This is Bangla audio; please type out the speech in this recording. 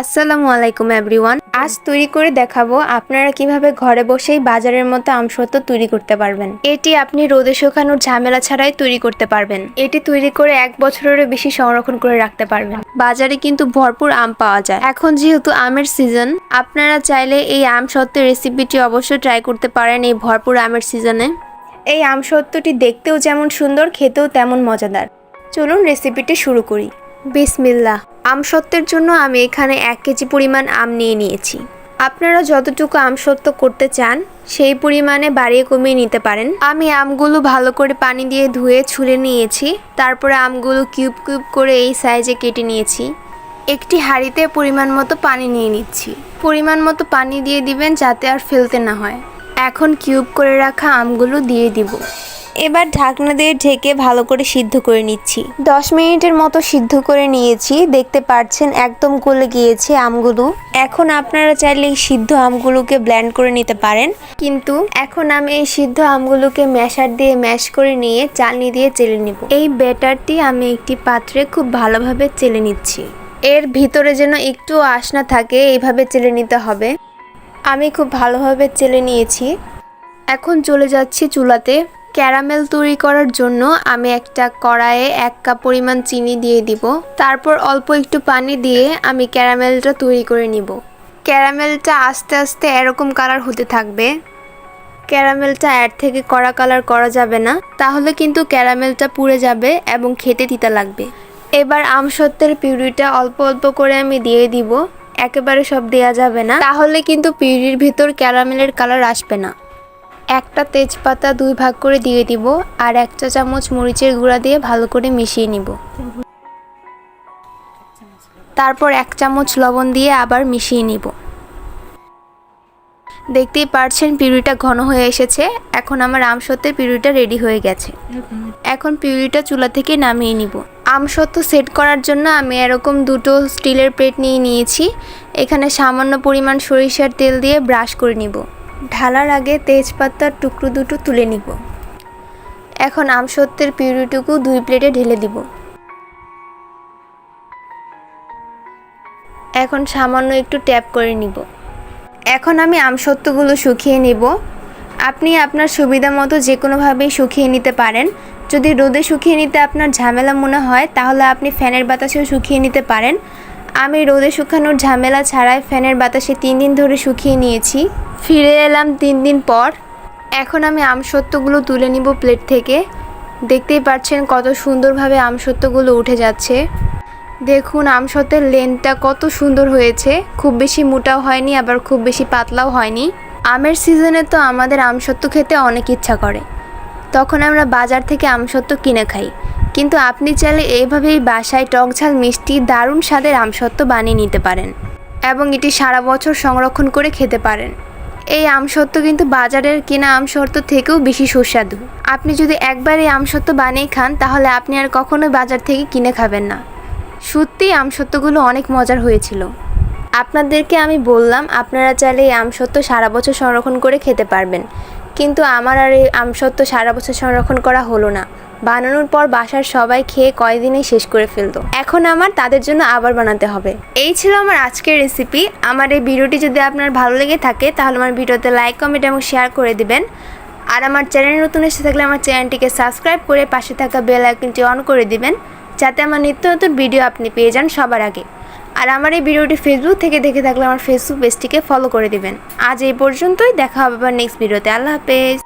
আসসালামু আলাইকুম এভরিওয়ান। আজ তৈরি করে দেখাবো আপনারা কিভাবে ঘরে বসেই বাজারের মতো আমসত্ত্ব তৈরি করতে পারবেন। এটি আপনি রোদে শুকানোর ঝামেলা ছাড়াই তৈরি করতে পারবেন। এটি তৈরি করে 1 বছরেরও বেশি সংরক্ষণ করে রাখতে পারবেন। বাজারে কিন্তু ভরপুর আম পাওয়া যায়। এখন যেহেতু আমের সিজন, আপনারা চাইলে এই আমসত্ত্বের রেসিপিটি অবশ্যই ট্রাই করতে পারেন এই ভরপুর আমের সিজনে। এই আমসত্ত্বটি দেখতেও যেমন সুন্দর, খেতেও তেমন মজাদার। চলুন রেসিপিটি শুরু করি। বিসমিল্লাহ। আমসত্ত্বের জন্য আমি এখানে 1 কেজি পরিমাণ আম নিয়ে নিয়েছি। আপনারা যতটুকু আমসত্ত্ব করতে চান সেই পরিমাণে বাড়িয়ে কমিয়ে নিতে পারেন। আমি আমগুলো ভালো করে পানি দিয়ে ধুয়ে ছুলে নিয়েছি। তারপরে আমগুলো কিউব কিউব করে এই সাইজে কেটে নিয়েছি। একটি হাঁড়িতে পরিমাণ মতো পানি নিয়ে নিচ্ছি। পরিমাণ মতো পানি দিয়ে দিবেন যাতে আর ফেলতে না হয়। এখন কিউব করে রাখা আমগুলো দিয়ে দিব। এবার ঢাকনা দিয়ে ঢেকে ভালো করে সিদ্ধ করে নিচ্ছি। 10 মিনিটের মতো সিদ্ধ করে নিয়েছি। দেখতে পাচ্ছেন একদম গলে গিয়েছে আমগুলো। এখন আপনারা চাইলে এই সিদ্ধ আমগুলোকে ব্লেন্ড করে নিতে পারেন, কিন্তু এখন আমি এই সিদ্ধ আমগুলোকে ম্যাশার দিয়ে ম্যাশ করে নিয়ে চালনি দিয়ে চেলে নিব। এই ব্যাটারটি আমি একটি পাত্রে খুব ভালোভাবে চেলে নিচ্ছি। এর ভিতরে যেন একটু আঁশ না থাকে এইভাবে চেলে নিতে হবে। আমি খুব ভালোভাবে চেলে নিয়েছি। এখন চলে যাচ্ছি চুলাতে। ক্যারামেল তৈরি করার জন্য আমি একটা কড়াইয়ে 1 কাপ পরিমাণ চিনি দিয়ে দিব। তারপর অল্প একটু পানি দিয়ে আমি ক্যারামেলটা তৈরি করে নিব। ক্যারামেলটা আস্তে আস্তে এরকম কালার হতে থাকবে। ক্যারামেলটা এর থেকে কড়া কালার করা যাবে না, তাহলে কিন্তু ক্যারামেলটা পুড়ে যাবে এবং খেতে তিতা লাগবে। এবার আমসত্ত্বের পিউরিটা অল্প অল্প করে আমি দিয়ে দিব। একেবারে সব দেয়া যাবে না, তাহলে কিন্তু পিউরির ভিতর ক্যারামেলের কালার আসবে না। একটা তেজপাতা 2 ভাগ করে দিয়ে দিব আর 1 চা চামচ মরিচের গুঁড়া দিয়ে ভালো করে মিশিয়ে নিব। তারপর 1 চামচ লবণ দিয়ে আবার মিশিয়ে নিব। দেখতেই পাচ্ছেন পিউরিটা ঘন হয়ে এসেছে। এখন আমার আমসত্ত্বের পিউরিটা রেডি হয়ে গেছে। এখন পিউরিটা চুলা থেকে নামিয়ে নিব। আমসত্ত্ব সেট করার জন্য আমি এরকম 2টো স্টিলের প্লেট নিয়ে নিয়েছি। এখানে সামান্য পরিমাণ সরিষার তেল দিয়ে ব্রাশ করে নিব। ঢালার আগে তেজপাতার টুকরো 2টো তুলে নিব। এখন আমসত্ত্বের পিউরিটুকু 2 প্লেটে ঢেলে দিব। এখন সামান্য একটু ট্যাপ করে নিব। এখন আমি আমসত্ত্বগুলো শুকিয়ে নিব। আপনি আপনার সুবিধা মতো যে কোনোভাবেই শুকিয়ে নিতে পারেন। যদি রোদে শুকিয়ে নিতে আপনার ঝামেলা মনে হয় তাহলে আপনি ফ্যানের বাতাসেও শুকিয়ে নিতে পারেন। আমি রোদে শুকানোর ঝামেলা ছাড়াই ফ্যানের বাতাসে 3 দিন ধরে শুকিয়ে নিয়েছি। ফিরে এলাম 3 দিন পর। এখন আমি আমসত্ত্বগুলো তুলে নিব প্লেট থেকে। দেখতেই পাচ্ছেন কত সুন্দরভাবে আমসত্ত্বগুলো উঠে যাচ্ছে। দেখুন আমসত্ত্বের লেনটা কত সুন্দর হয়েছে। খুব বেশি মোটাও হয়নি, আবার খুব বেশি পাতলাও হয়নি। আমের সিজনে তো আমাদের আমসত্ত্ব খেতে অনেক ইচ্ছা করে, তখন আমরা বাজার থেকে আমসত্ত্ব কিনে খাই। কিন্তু আপনি চাইলে এইভাবেই বাসায় টকঝাল মিষ্টি দারুণ স্বাদের আমসত্ত্ব বানিয়ে নিতে পারেন এবং এটি সারা বছর সংরক্ষণ করে খেতে পারেন। এই আমসত্ত্ব কিন্তু বাজারের কেনা আমসত্ত্ব থেকেও বেশি সুস্বাদু। আপনি যদি একবার এই আমসত্ত্ব বানিয়ে খান তাহলে আপনি আর কখনোই বাজার থেকে কিনে খাবেন না। সত্যিই আমসত্ত্বগুলো অনেক মজার হয়েছিল। আপনাদেরকে আমি বললাম আপনারা চাইলে এই আমসত্ত্ব সারা বছর সংরক্ষণ করে খেতে পারবেন, কিন্তু আমার আর এই আমসত্ত্ব সারা বছর সংরক্ষণ করা হলো না। বানানোর পর বাসার সবাই খেয়ে কয়েকদিনেই শেষ করে ফেলতো। এখন আমার তাদের জন্য আবার বানাতে হবে। এই ছিল আমার আজকের রেসিপি। আমার এই ভিডিওটি যদি আপনার ভালো লেগে থাকে তাহলে আমার ভিডিওতে লাইক, কমেন্ট এবং শেয়ার করে দিবেন। আর আমার চ্যানেল নতুন এসে থাকলে আমার চ্যানেলটিকে সাবস্ক্রাইব করে পাশে থাকা বেল আইকনটি অন করে দিবেন, যাতে আমার নিত্য নতুন ভিডিও আপনি পেয়ে যান সবার আগে। আর আমার এই ভিডিওটি ফেসবুক থেকে দেখে থাকলে আমার ফেসবুক পেজটিকে ফলো করে দিবেন। আজ এই পর্যন্তই, দেখা হবে আবার নেক্সট ভিডিওতে। আল্লাহ হাফেজ।